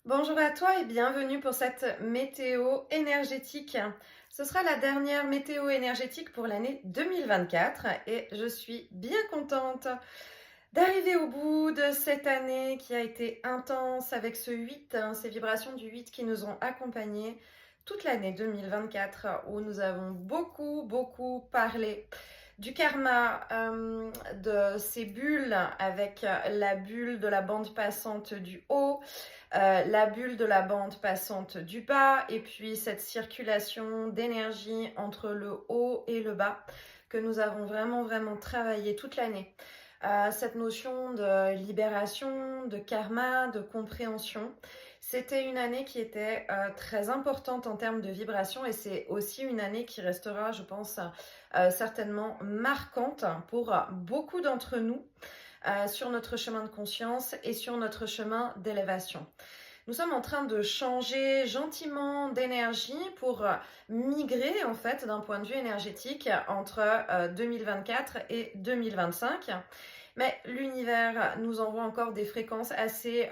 Bonjour à toi et bienvenue pour cette météo énergétique. Ce sera la dernière météo énergétique pour l'année 2024 et je suis bien contente d'arriver au bout de cette année qui a été intense avec ce 8, ces vibrations du 8 qui nous ont accompagnés toute l'année 2024 où nous avons beaucoup parlé du karma, de ces bulles avec la bulle de la bande passante du haut, la bulle de la bande passante du bas et puis cette circulation d'énergie entre le haut et le bas que nous avons vraiment travaillé toute l'année. Cette notion de libération, de karma, de compréhension. C'était une année qui était très importante en termes de vibration et c'est aussi une année qui restera, je pense, certainement marquante pour beaucoup d'entre nous sur notre chemin de conscience et sur notre chemin d'élévation. Nous sommes en train de changer gentiment d'énergie pour migrer en fait d'un point de vue énergétique entre 2024 et 2025. Mais l'univers nous envoie encore des fréquences assez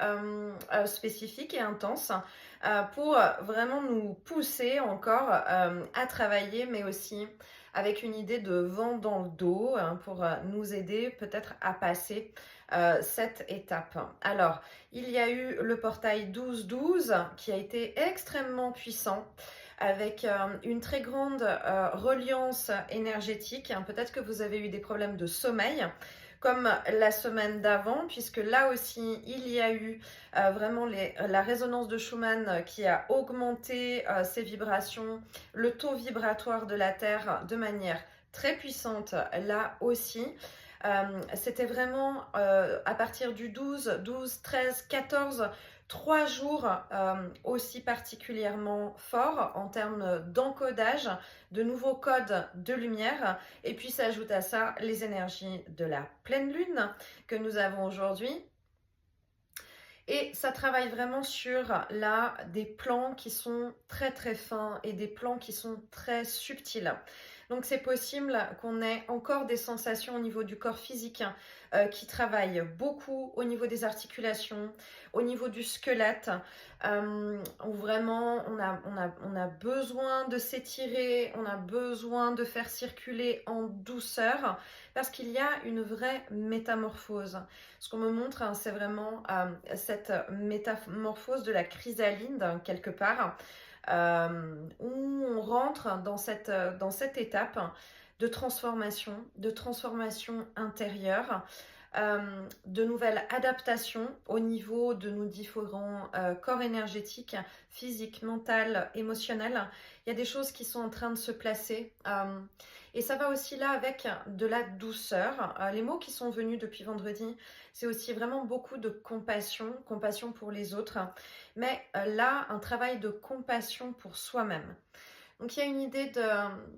spécifiques et intenses pour vraiment nous pousser encore à travailler, mais aussi avec une idée de vent dans le dos pour nous aider peut-être à passer cette étape. Alors, il y a eu le portail 12-12 qui a été extrêmement puissant avec une très grande reliance énergétique. Peut-être que vous avez eu des problèmes de sommeil comme la semaine d'avant, puisque là aussi, il y a eu vraiment la résonance de Schumann qui a augmenté ses vibrations, le taux vibratoire de la Terre de manière très puissante là aussi. C'était vraiment à partir du 12, 12, 13, 14, 3 jours aussi particulièrement forts en termes d'encodage, de nouveaux codes de lumière. Et puis s'ajoute à ça les énergies de la pleine lune que nous avons aujourd'hui. Et ça travaille vraiment sur là des plans qui sont très fins et des plans qui sont très subtils. Donc c'est possible qu'on ait encore des sensations au niveau du corps physique qui travaillent beaucoup au niveau des articulations, au niveau du squelette, où vraiment on a besoin de s'étirer, on a besoin de faire circuler en douceur parce qu'il y a une vraie métamorphose. Ce qu'on me montre, hein, c'est vraiment cette métamorphose de la chrysalide quelque part où on rentre dans cette étape de transformation intérieure, de nouvelles adaptations au niveau de nos différents corps énergétiques, physiques, mental, émotionnels. Il y a des choses qui sont en train de se placer. Et ça va aussi là avec de la douceur. Les mots qui sont venus depuis vendredi, c'est aussi vraiment beaucoup de compassion, compassion pour les autres, mais là, un travail de compassion pour soi-même. Donc il y a une idée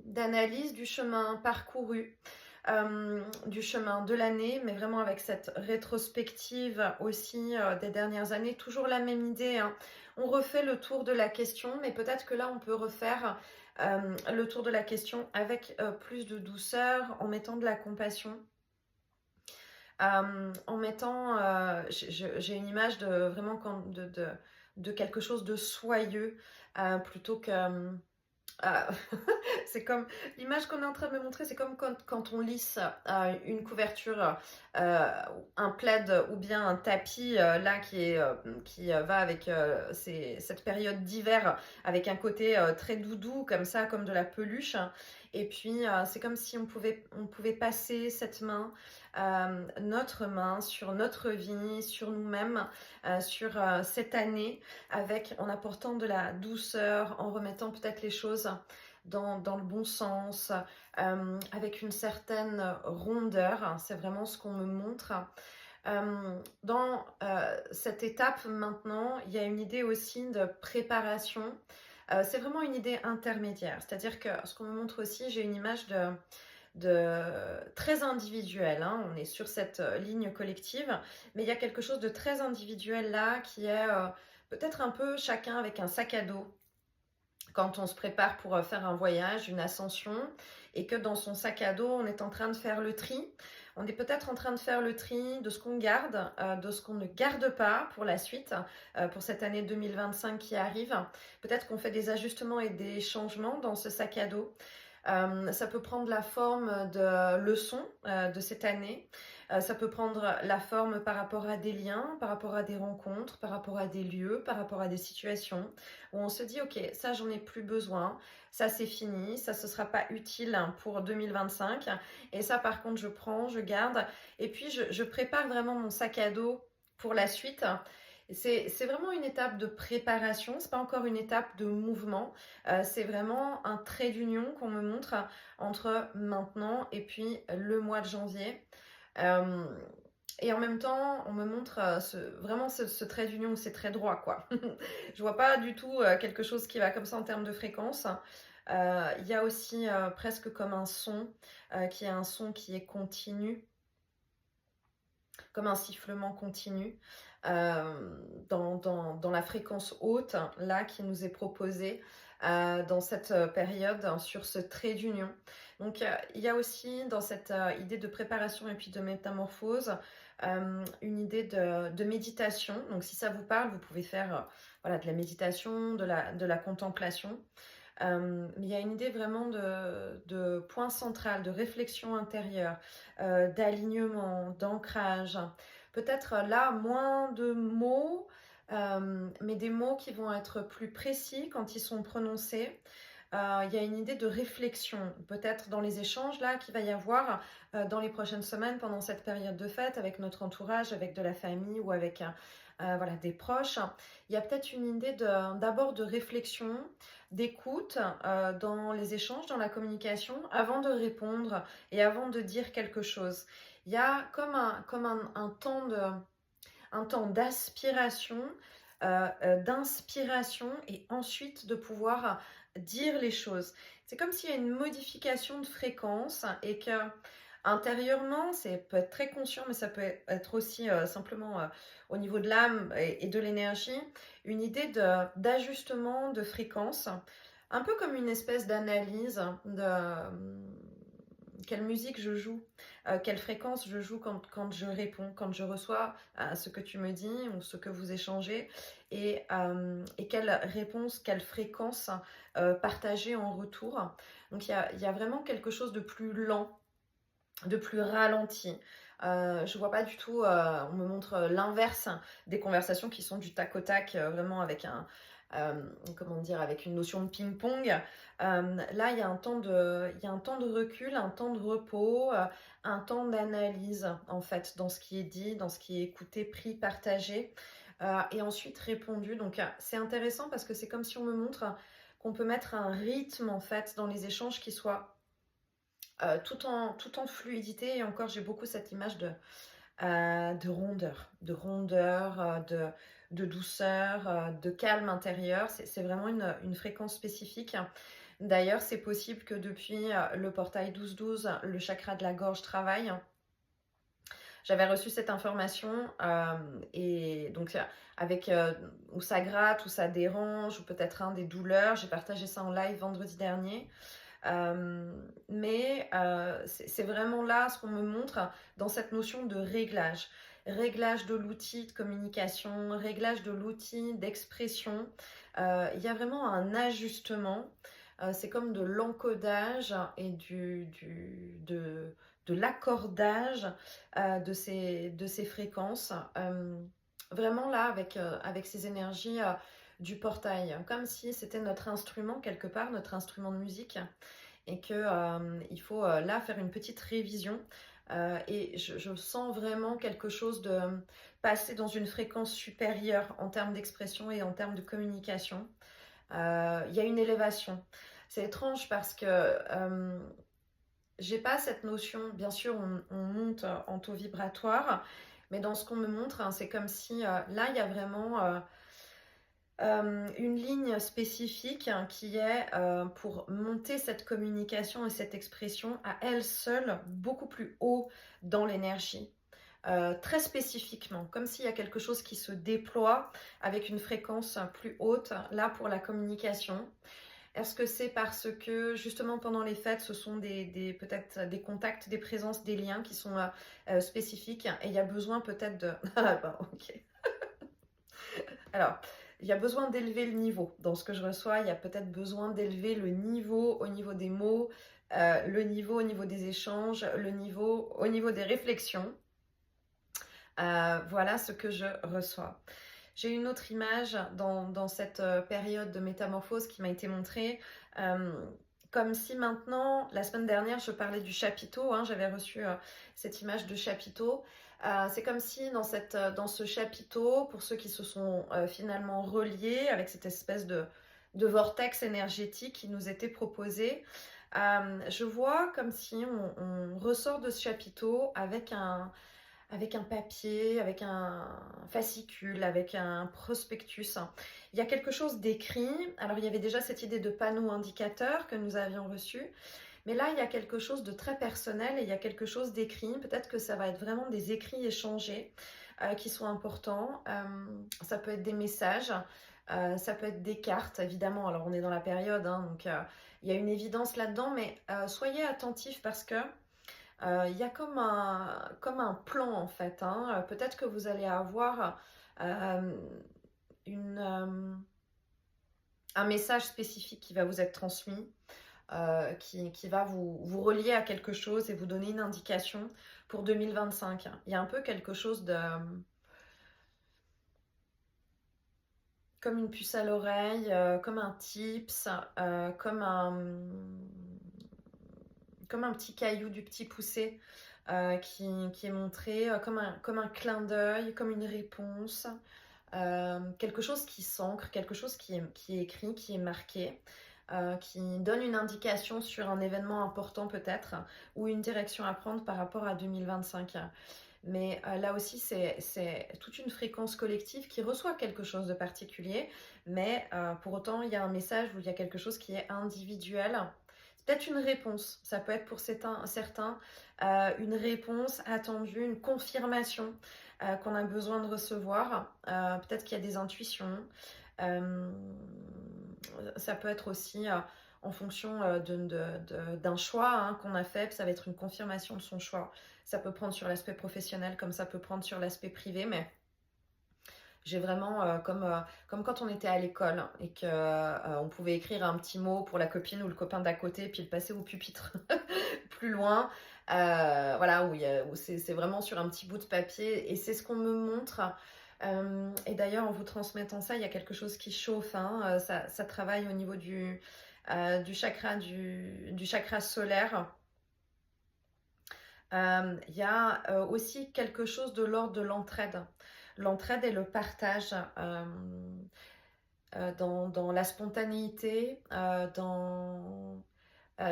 d'analyse du chemin parcouru, du chemin de l'année, mais vraiment avec cette rétrospective aussi des dernières années. Toujours la même idée, hein. On refait le tour de la question, mais peut-être que là, on peut refaire le tour de la question avec plus de douceur, en mettant de la compassion. En mettant, j'ai une image de vraiment de quelque chose de soyeux plutôt que c'est comme l'image qu'on est en train de me montrer, c'est comme quand on lisse une couverture, un plaid ou bien un tapis là qui va avec cette période d'hiver avec un côté très doudou comme ça, comme de la peluche. Et puis c'est comme si on pouvait passer cette main, notre main sur notre vie, sur nous-mêmes, sur cette année en apportant de la douceur, en remettant peut-être les choses dans le bon sens, avec une certaine rondeur. C'est vraiment ce qu'on me montre. Dans cette étape maintenant, il y a une idée aussi de préparation. C'est vraiment une idée intermédiaire. C'est-à-dire que ce qu'on me montre aussi, j'ai une image de très individuel, hein. On est sur cette ligne collective, mais il y a quelque chose de très individuel là qui est peut-être un peu chacun avec un sac à dos quand on se prépare pour faire un voyage, une ascension, et que dans son sac à dos, on est en train de faire le tri On est peut-être en train de faire le tri de ce qu'on garde, de ce qu'on ne garde pas pour la suite, pour cette année 2025 qui arrive. Peut-être qu'on fait des ajustements et des changements dans ce sac à dos. Ça peut prendre la forme de leçons de cette année. Ça peut prendre la forme par rapport à des liens, par rapport à des rencontres, par rapport à des lieux, par rapport à des situations où on se dit ok, ça j'en ai plus besoin, ça c'est fini, ça ce sera pas utile pour 2025 et ça par contre je prends, je garde et puis je prépare vraiment mon sac à dos pour la suite. C'est vraiment une étape de préparation, c'est pas encore une étape de mouvement, c'est vraiment un trait d'union qu'on me montre entre maintenant et puis le mois de janvier. Euh, et en même temps, on me montre vraiment ce trait d'union où c'est très droit, quoi. Je vois pas du tout quelque chose qui va comme ça en termes de fréquence. Il y a aussi presque comme un son, qui est un son qui est continu, comme un sifflement continu, dans la fréquence haute, là, qui nous est proposée dans cette période sur ce trait d'union. Donc, il y a aussi dans cette idée de préparation et puis de métamorphose, une idée de méditation. Donc, si ça vous parle, vous pouvez faire voilà, de la méditation, de la contemplation. Il y a une idée vraiment de point central, de réflexion intérieure, d'alignement, d'ancrage. Peut-être là, moins de mots, mais des mots qui vont être plus précis quand ils sont prononcés. Il y a une idée de réflexion, peut-être dans les échanges là qu'il va y avoir dans les prochaines semaines pendant cette période de fête avec notre entourage, avec de la famille ou avec voilà, des proches. Il y a peut-être une idée d'abord de réflexion, d'écoute dans les échanges, dans la communication, avant de répondre et avant de dire quelque chose. Il y a comme un temps d'aspiration, d'inspiration et ensuite de pouvoir dire les choses. C'est comme s'il y a une modification de fréquence et que intérieurement, c'est peut être très conscient, mais ça peut être aussi simplement au niveau de l'âme et de l'énergie, une idée d'ajustement de fréquence, un peu comme une espèce d'analyse de quelle musique je joue, quelle fréquence je joue quand je réponds, quand je reçois ce que tu me dis ou ce que vous échangez, et quelle réponse, quelle fréquence partager en retour. Donc il y a vraiment quelque chose de plus lent, de plus ralenti. Je vois pas du tout, on me montre l'inverse des conversations qui sont du tac au tac, vraiment avec comment dire, avec une notion de ping-pong. Là, il y a un temps de recul, un temps de repos, un temps d'analyse, en fait, dans ce qui est dit, dans ce qui est écouté, pris, partagé, et ensuite répondu. Donc, c'est intéressant parce que c'est comme si on me montre qu'on peut mettre un rythme, en fait, dans les échanges qui soit tout en fluidité. Et encore, j'ai beaucoup cette image de rondeur, de douceur, de calme intérieur. C'est vraiment une fréquence spécifique. D'ailleurs, c'est possible que depuis le portail 12-12, le chakra de la gorge travaille. J'avais reçu cette information et donc avec où ça gratte, où ça dérange, ou peut-être des douleurs. J'ai partagé ça en live vendredi dernier. Mais c'est vraiment là ce qu'on me montre dans cette notion de réglage. Réglage de l'outil de communication, réglage de l'outil d'expression. Il y a vraiment un ajustement. C'est comme de l'encodage et de l'accordage de ces fréquences. Vraiment là, avec ces énergies du portail, comme si c'était notre instrument quelque part, notre instrument de musique, et que il faut là faire une petite révision. Et je sens vraiment quelque chose de passer dans une fréquence supérieure en termes d'expression et en termes de communication. Il y a une élévation. C'est étrange parce que j'ai pas cette notion, bien sûr on monte en taux vibratoire, mais dans ce qu'on me montre, hein, c'est comme si là il y a vraiment une ligne spécifique qui est pour monter cette communication et cette expression à elle seule beaucoup plus haut dans l'énergie. Très spécifiquement, comme s'il y a quelque chose qui se déploie avec une fréquence plus haute là pour la communication. Est-ce que c'est parce que justement pendant les fêtes, ce sont peut-être des contacts, des présences, des liens qui sont spécifiques et il y a besoin peut-être de... Ah bah, ok. Alors, il y a besoin d'élever le niveau. Dans ce que je reçois, il y a peut-être besoin d'élever le niveau au niveau des mots, le niveau au niveau des échanges, le niveau au niveau des réflexions. Voilà ce que je reçois. J'ai une autre image dans cette période de métamorphose qui m'a été montrée. Comme si maintenant, la semaine dernière, je parlais du chapiteau, hein, j'avais reçu cette image de chapiteau. C'est comme si dans ce chapiteau, pour ceux qui se sont finalement reliés avec cette espèce de vortex énergétique qui nous était proposé, je vois comme si on ressort de ce chapiteau avec un papier, avec un fascicule, avec un prospectus. Il y a quelque chose d'écrit. Alors, il y avait déjà cette idée de panneau indicateur que nous avions reçu. Mais là, il y a quelque chose de très personnel et il y a quelque chose d'écrit. Peut-être que ça va être vraiment des écrits échangés qui sont importants. Ça peut être des messages. Ça peut être des cartes, évidemment. Alors, on est dans la période, hein, donc il y a une évidence là-dedans. Mais soyez attentifs parce que il y a comme un plan en fait, hein. Peut-être que vous allez avoir euh, un message spécifique qui va vous être transmis, qui va vous relier à quelque chose et vous donner une indication pour 2025. Il y a un peu quelque chose de... comme une puce à l'oreille, comme un tips, comme un petit caillou du petit poussé qui est montré comme un clin d'œil, comme une réponse, quelque chose qui s'ancre, quelque chose qui est écrit, qui est marqué, qui donne une indication sur un événement important peut-être, ou une direction à prendre par rapport à 2025. Mais là aussi, c'est toute une fréquence collective qui reçoit quelque chose de particulier, mais pour autant, il y a un message où il y a quelque chose qui est individuel. C'est peut-être une réponse, ça peut être pour certains une réponse attendue, une confirmation qu'on a besoin de recevoir. Peut-être qu'il y a des intuitions. Euh, Ça peut être aussi en fonction d'un choix hein, qu'on a fait, ça va être une confirmation de son choix. Ça peut prendre sur l'aspect professionnel comme ça peut prendre sur l'aspect privé, mais j'ai vraiment comme quand on était à l'école et que on pouvait écrire un petit mot pour la copine ou le copain d'à côté puis le passer au pupitre plus loin. Voilà, où c'est vraiment sur un petit bout de papier et c'est ce qu'on me montre. Et d'ailleurs, en vous transmettant ça, il y a quelque chose qui chauffe. Hein, ça travaille au niveau du chakra solaire. Il y a aussi quelque chose de l'ordre de l'entraide. L'entraide et le partage dans la spontanéité,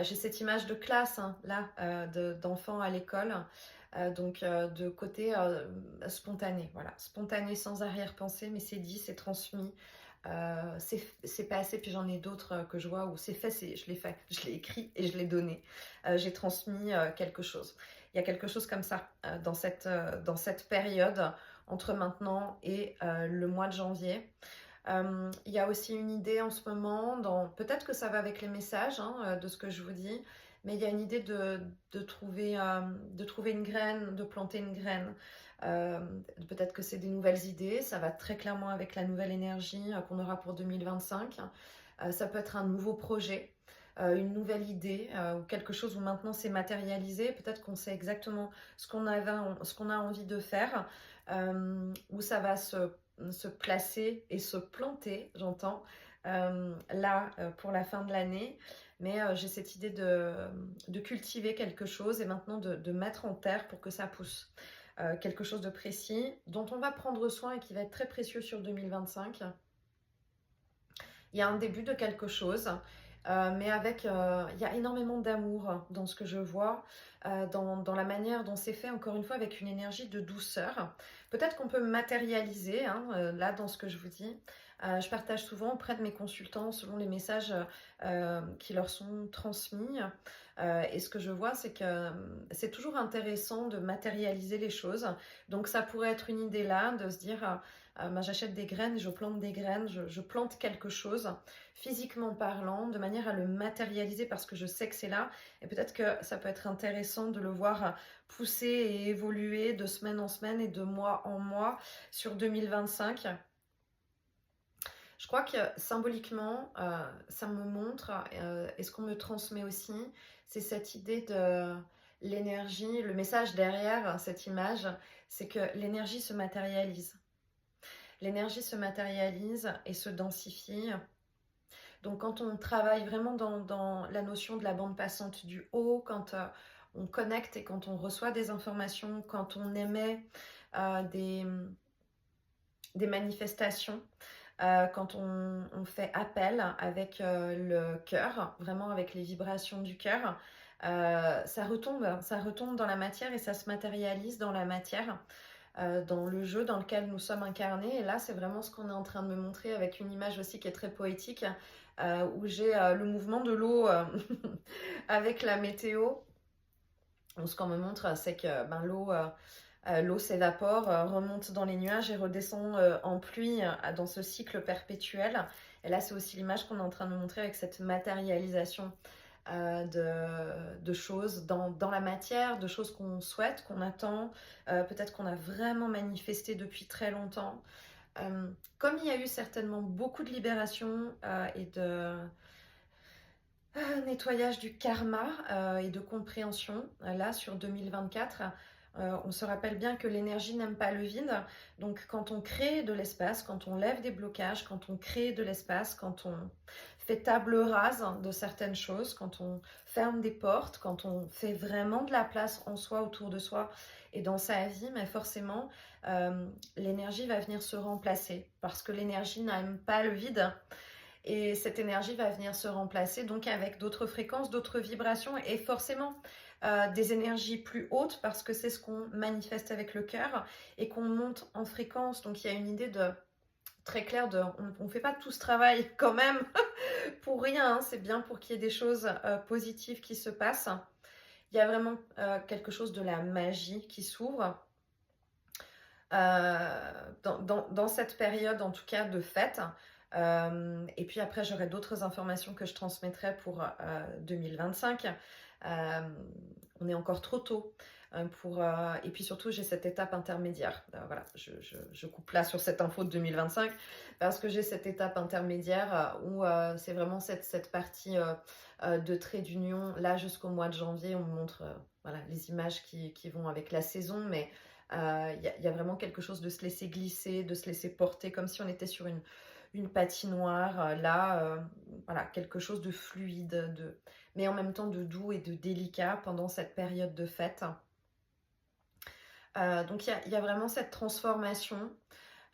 j'ai cette image de classe, hein, là, d'enfants à l'école, de côté spontané, voilà. Spontané sans arrière-pensée, mais c'est dit, c'est transmis, c'est passé, puis j'en ai d'autres que je vois où c'est fait, je l'ai fait, je l'ai écrit et je l'ai donné. J'ai transmis quelque chose. Il y a quelque chose comme ça dans cette période entre maintenant et le mois de janvier. Il y a aussi une idée en ce moment, peut-être que ça va avec les messages hein, de ce que je vous dis, mais il y a une idée de trouver une graine, de planter une graine. Peut-être que c'est des nouvelles idées, ça va très clairement avec la nouvelle énergie qu'on aura pour 2025. Ça peut être un nouveau projet, une nouvelle idée ou quelque chose où maintenant c'est matérialisé. Peut-être qu'on sait exactement ce qu'on a envie de faire, où ça va se placer et se planter, j'entends, là pour la fin de l'année. Mais j'ai cette idée de cultiver quelque chose et maintenant de mettre en terre pour que ça pousse. Quelque chose de précis dont on va prendre soin et qui va être très précieux sur 2025. Il y a un début de quelque chose, mais il y a énormément d'amour dans ce que je vois, dans la manière dont c'est fait, encore une fois, avec une énergie de douceur. Peut-être qu'on peut matérialiser, hein, là, dans ce que je vous dis. Je partage souvent auprès de mes consultants selon les messages qui leur sont transmis. Et ce que je vois, c'est que c'est toujours intéressant de matérialiser les choses. Donc ça pourrait être une idée là, de se dire, j'achète des graines, je plante des graines, je plante quelque chose, physiquement parlant, de manière à le matérialiser parce que je sais que c'est là. Et peut-être que ça peut être intéressant de le voir pousser et évoluer de semaine en semaine et de mois en mois sur 2025. Je crois que symboliquement, ça me montre, et ce qu'on me transmet aussi, c'est cette idée de l'énergie, le message derrière cette image, c'est que l'énergie se matérialise. L'énergie se matérialise et se densifie. Donc quand on travaille vraiment dans la notion de la bande passante du haut, quand on connecte et quand on reçoit des informations, quand on émet des manifestations, quand on fait appel avec le cœur, vraiment avec les vibrations du cœur, ça retombe dans la matière et ça se matérialise dans la matière, dans le jeu dans lequel nous sommes incarnés. Et là, c'est vraiment ce qu'on est en train de me montrer avec une image aussi qui est très poétique, où j'ai le mouvement de l'eau avec la météo. Donc, ce qu'on me montre, c'est que l'eau s'évapore, remonte dans les nuages et redescend en pluie dans ce cycle perpétuel. Et là, c'est aussi l'image qu'on est en train de me montrer avec cette matérialisation de choses dans la matière, de choses qu'on souhaite, qu'on attend, peut-être qu'on a vraiment manifesté depuis très longtemps. Comme il y a eu certainement beaucoup de libération et de nettoyage du karma et de compréhension, là, sur 2024, on se rappelle bien que l'énergie n'aime pas le vide. Donc, quand on crée de l'espace, quand on lève des blocages, quand on crée de l'espace, quand on fait table rase de certaines choses, quand on ferme des portes, quand on fait vraiment de la place en soi, autour de soi et dans sa vie, mais forcément, l'énergie va venir se remplacer parce que l'énergie n'aime pas le vide. Et cette énergie va venir se remplacer donc avec d'autres fréquences, d'autres vibrations et forcément des énergies plus hautes parce que c'est ce qu'on manifeste avec le cœur et qu'on monte en fréquence. Donc il y a une idée très claire on ne fait pas tout ce travail quand même pour rien, hein. C'est bien pour qu'il y ait des choses positives qui se passent. Il y a vraiment quelque chose de la magie qui s'ouvre dans cette période en tout cas de fête. Et puis après, j'aurai d'autres informations que je transmettrai pour 2025. On est encore trop tôt et puis surtout, j'ai cette étape intermédiaire. Voilà, je coupe là sur cette info de 2025 parce que j'ai cette étape intermédiaire où c'est vraiment cette partie de trait d'union. Là, jusqu'au mois de janvier, on me montre voilà, les images qui vont avec la saison, mais y a vraiment quelque chose de se laisser glisser, de se laisser porter, comme si on était sur une patinoire. Voilà, quelque chose de fluide, mais en même temps de doux et de délicat pendant cette période de fête. Donc il y a vraiment cette transformation.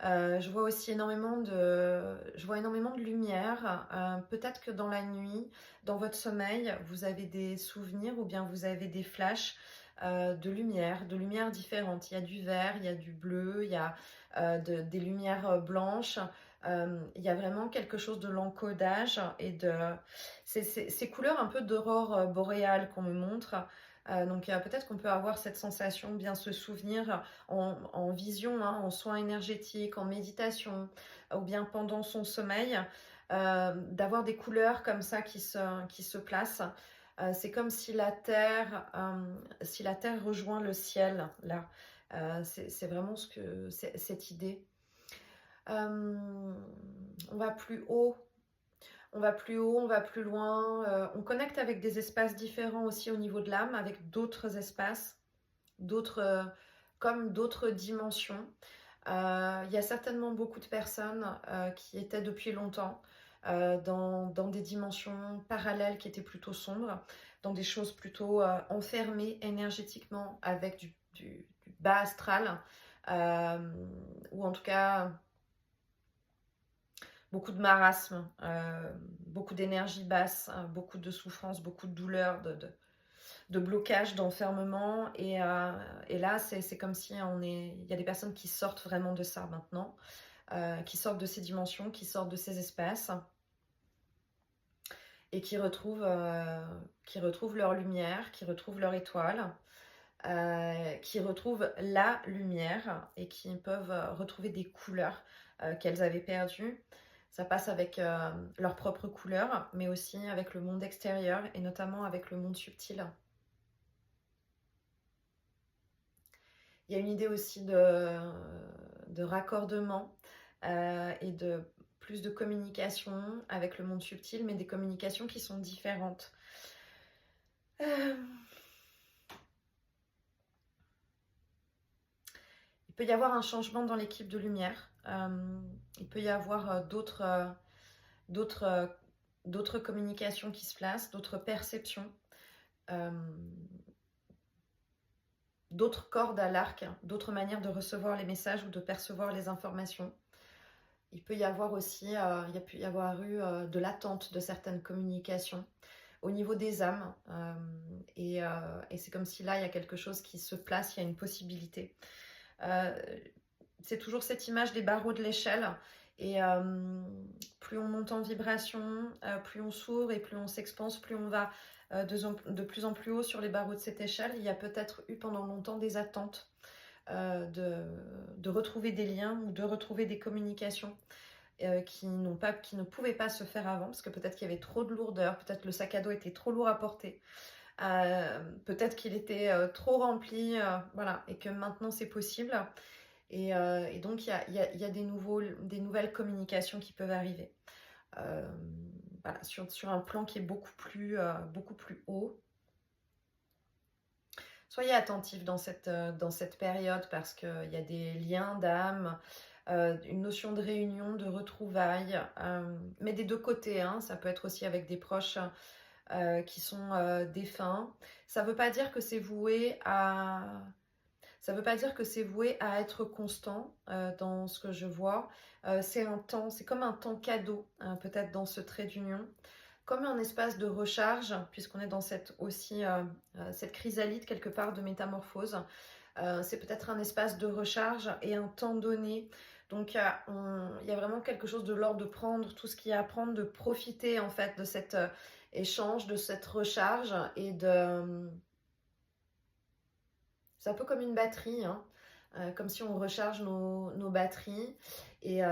Je vois aussi énormément de lumière. Peut-être que dans la nuit, dans votre sommeil, vous avez des souvenirs ou bien vous avez des flashs de lumière différentes. Il y a du vert, il y a du bleu, il y a des lumières blanches. Il y a vraiment quelque chose de l'encodage et ces couleurs un peu d'aurore boréale qu'on me montre. Donc peut-être qu'on peut avoir cette sensation, bien se souvenir en vision, hein, en soins énergétiques, en méditation, ou bien pendant son sommeil, d'avoir des couleurs comme ça qui se placent. C'est comme si la terre rejoint le ciel, là. C'est vraiment cette idée. On va plus haut, on va plus haut, on va plus loin. On connecte avec des espaces différents aussi au niveau de l'âme, avec d'autres espaces, comme d'autres dimensions. Il y a certainement beaucoup de personnes qui étaient depuis longtemps dans des dimensions parallèles qui étaient plutôt sombres, dans des choses plutôt enfermées énergétiquement avec du bas astral, ou en tout cas beaucoup de marasme, beaucoup d'énergie basse, beaucoup de souffrance, beaucoup de douleur, de blocage, d'enfermement. Et là, c'est comme si il y a des personnes qui sortent vraiment de ça maintenant, qui sortent de ces dimensions, qui sortent de ces espaces et qui retrouvent leur lumière, qui retrouvent leur étoile. qui retrouvent la lumière et qui peuvent retrouver des couleurs qu'elles avaient perdues. Ça passe avec leurs propres couleurs, mais aussi avec le monde extérieur et notamment avec le monde subtil. Il y a une idée aussi de raccordement et de plus de communication avec le monde subtil, mais des communications qui sont différentes. Il peut y avoir un changement dans l'équipe de lumière. Il peut y avoir d'autres communications qui se placent, d'autres perceptions, d'autres cordes à l'arc, d'autres manières de recevoir les messages ou de percevoir les informations. Il peut y avoir aussi, il y a pu y avoir eu de l'attente de certaines communications au niveau des âmes. Et c'est comme si là, il y a quelque chose qui se place, il y a une possibilité. C'est toujours cette image des barreaux de l'échelle. Et plus on monte en vibration, plus on s'ouvre et plus on s'expanse, plus on va de plus en plus haut sur les barreaux de cette échelle. Il y a peut-être eu pendant longtemps des attentes de retrouver des liens ou de retrouver des communications qui ne pouvaient pas se faire avant, parce que peut-être qu'il y avait trop de lourdeur, peut-être le sac à dos était trop lourd à porter, peut-être qu'il était trop rempli, voilà, et que maintenant c'est possible. Et donc il y a des nouvelles communications qui peuvent arriver. Voilà, sur un plan qui est beaucoup plus haut. Soyez attentifs dans cette période parce qu'il y a des liens d'âme, une notion de réunion, de retrouvailles, mais des deux côtés, hein. Ça peut être aussi avec des proches qui sont défunts. Ça ne veut pas dire que c'est voué à... Ça ne veut pas dire que c'est voué à être constant dans ce que je vois. C'est comme un temps cadeau, peut-être dans ce trait d'union, comme un espace de recharge, puisqu'on est dans cette chrysalide quelque part de métamorphose. C'est peut-être un espace de recharge et un temps donné. Donc il y a vraiment quelque chose de l'ordre de prendre tout ce qu'il y a à prendre, de profiter en fait de cet échange, de cette recharge et de... C'est un peu comme une batterie, hein, comme si on recharge nos batteries. Et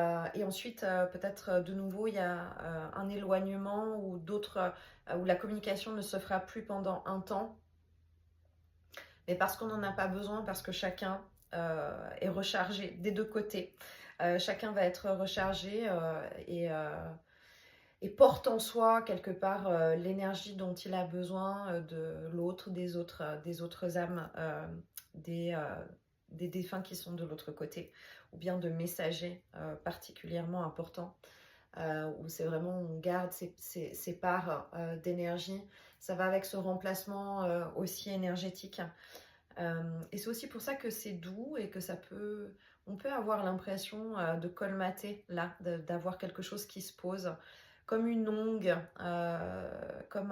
ensuite, peut-être de nouveau, il y a un éloignement ou où la communication ne se fera plus pendant un temps. Mais parce qu'on n'en a pas besoin, parce que chacun est rechargé des deux côtés. Chacun va être rechargé et porte en soi quelque part l'énergie dont il a besoin de l'autre, des autres âmes, des défunts qui sont de l'autre côté, ou bien de messagers particulièrement importants, où c'est vraiment on garde ces parts d'énergie. Ça va avec ce remplacement aussi énergétique. Et c'est aussi pour ça que c'est doux et que on peut avoir l'impression de colmater là, d'avoir quelque chose qui se pose comme une ongue, comme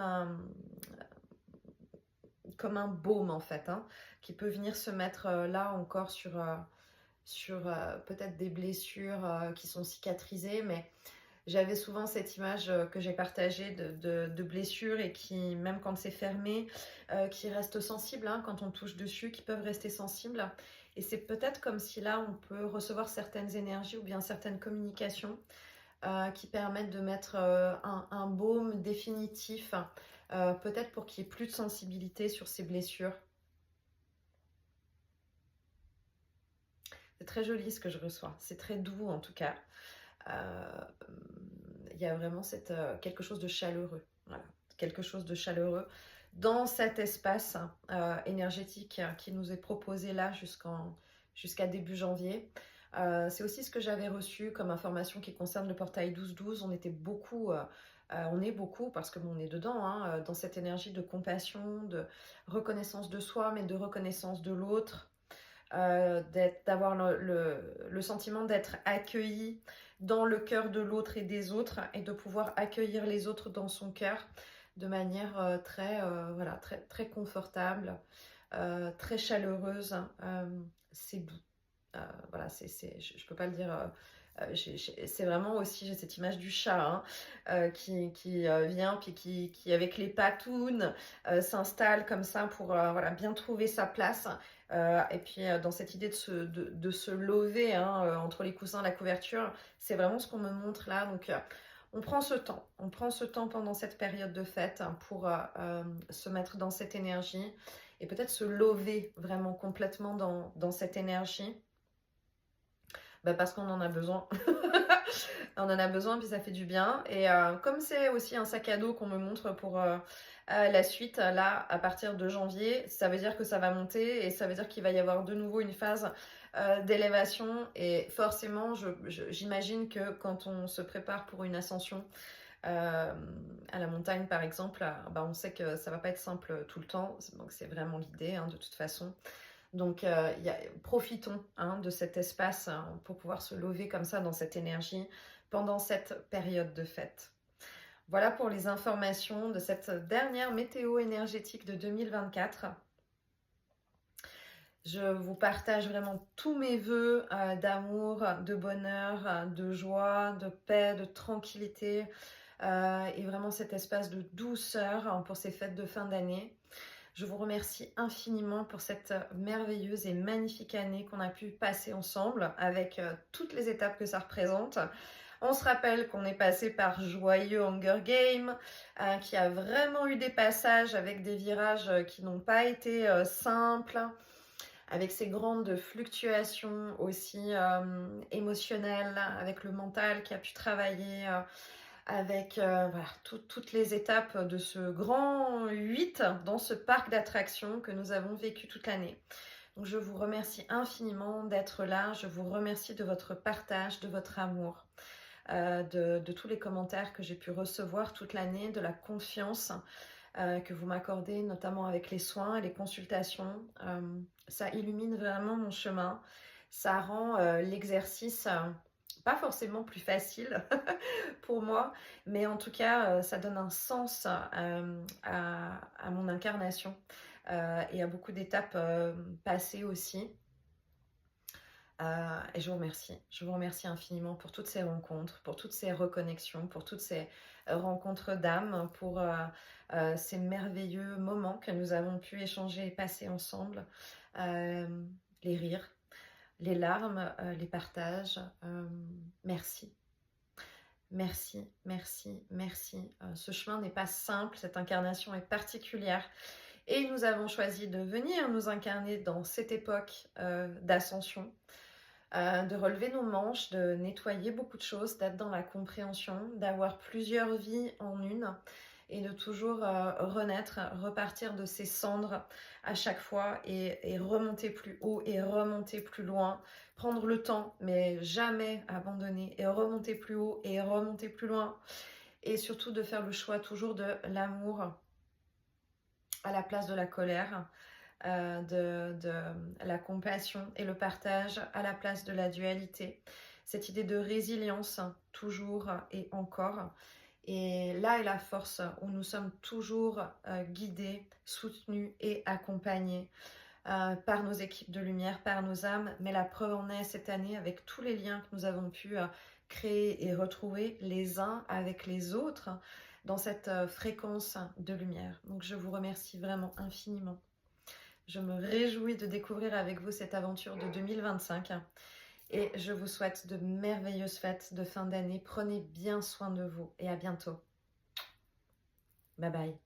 un baume en fait, hein, qui peut venir se mettre là encore sur peut-être des blessures qui sont cicatrisées, mais j'avais souvent cette image que j'ai partagée de blessures et qui, même quand c'est fermé, qui restent sensibles, hein, quand on touche dessus, qui peuvent rester sensibles. Et c'est peut-être comme si là, on peut recevoir certaines énergies ou bien certaines communications qui permettent de mettre un baume définitif, peut-être pour qu'il n'y ait plus de sensibilité sur ces blessures. C'est très joli ce que je reçois, c'est très doux en tout cas. Il y a vraiment quelque chose de chaleureux, voilà, quelque chose de chaleureux dans cet espace énergétique qui nous est proposé là jusqu'à début janvier. C'est aussi ce que j'avais reçu comme information qui concerne le portail 12-12. On était beaucoup, on est beaucoup parce que on est dedans, hein, dans cette énergie de compassion, de reconnaissance de soi, mais de reconnaissance de l'autre, d'avoir le sentiment d'être accueilli dans le cœur de l'autre et des autres et de pouvoir accueillir les autres dans son cœur de manière voilà, très, très confortable, très chaleureuse. C'est doux. Voilà, je ne peux pas le dire C'est vraiment aussi, j'ai cette image du chat hein, qui vient, puis qui avec les patounes, s'installe comme ça pour voilà, bien trouver sa place. Et puis dans cette idée de se lever hein, entre les coussins, la couverture, c'est vraiment ce qu'on me montre là. Donc on prend ce temps pendant cette période de fête hein, pour se mettre dans cette énergie et peut-être se lever vraiment complètement dans cette énergie. Bah parce qu'on en a besoin. On en a besoin, puis ça fait du bien. Et comme c'est aussi un sac à dos qu'on me montre pour la suite, là, à partir de janvier, ça veut dire que ça va monter et ça veut dire qu'il va y avoir de nouveau une phase d'élévation. Et forcément, j'imagine que quand on se prépare pour une ascension à la montagne, par exemple, bah, on sait que ça va pas être simple tout le temps. Donc c'est vraiment l'idée, hein, de toute façon. Donc, profitons hein, de cet espace hein, pour pouvoir se lever comme ça dans cette énergie pendant cette période de fête. Voilà pour les informations de cette dernière météo énergétique de 2024. Je vous partage vraiment tous mes vœux d'amour, de bonheur, de joie, de paix, de tranquillité et vraiment cet espace de douceur hein, pour ces fêtes de fin d'année. Je vous remercie infiniment pour cette merveilleuse et magnifique année qu'on a pu passer ensemble avec toutes les étapes que ça représente. On se rappelle qu'on est passé par joyeux Hunger Games, qui a vraiment eu des passages avec des virages qui n'ont pas été simples, avec ces grandes fluctuations aussi émotionnelles, avec le mental qui a pu travailler avec voilà, toutes les étapes de ce grand 8 dans ce parc d'attractions que nous avons vécu toute l'année. Donc je vous remercie infiniment d'être là, je vous remercie de votre partage, de votre amour, de tous les commentaires que j'ai pu recevoir toute l'année, de la confiance que vous m'accordez, notamment avec les soins et les consultations. Ça illumine vraiment mon chemin, ça rend l'exercice pas forcément plus facile pour moi, mais en tout cas, ça donne un sens à mon incarnation et à beaucoup d'étapes passées aussi. Et je vous remercie infiniment pour toutes ces rencontres, pour toutes ces reconnexions, pour toutes ces rencontres d'âme, pour ces merveilleux moments que nous avons pu échanger et passer ensemble, les rires, les larmes, les partages. Merci. Merci, merci, merci. Ce chemin n'est pas simple, cette incarnation est particulière et nous avons choisi de venir nous incarner dans cette époque d'ascension, de relever nos manches, de nettoyer beaucoup de choses, d'être dans la compréhension, d'avoir plusieurs vies en une et de toujours renaître, repartir de ces cendres à chaque fois et remonter plus haut et remonter plus loin, prendre le temps mais jamais abandonner et remonter plus haut et remonter plus loin et surtout de faire le choix toujours de l'amour à la place de la colère, de la compassion et le partage à la place de la dualité, cette idée de résilience toujours et encore. Et là est la force où nous sommes toujours guidés, soutenus et accompagnés par nos équipes de lumière, par nos âmes. Mais la preuve en est cette année avec tous les liens que nous avons pu créer et retrouver les uns avec les autres dans cette fréquence de lumière. Donc je vous remercie vraiment infiniment. Je me réjouis de découvrir avec vous cette aventure de 2025. Et je vous souhaite de merveilleuses fêtes de fin d'année. Prenez bien soin de vous et à bientôt. Bye bye.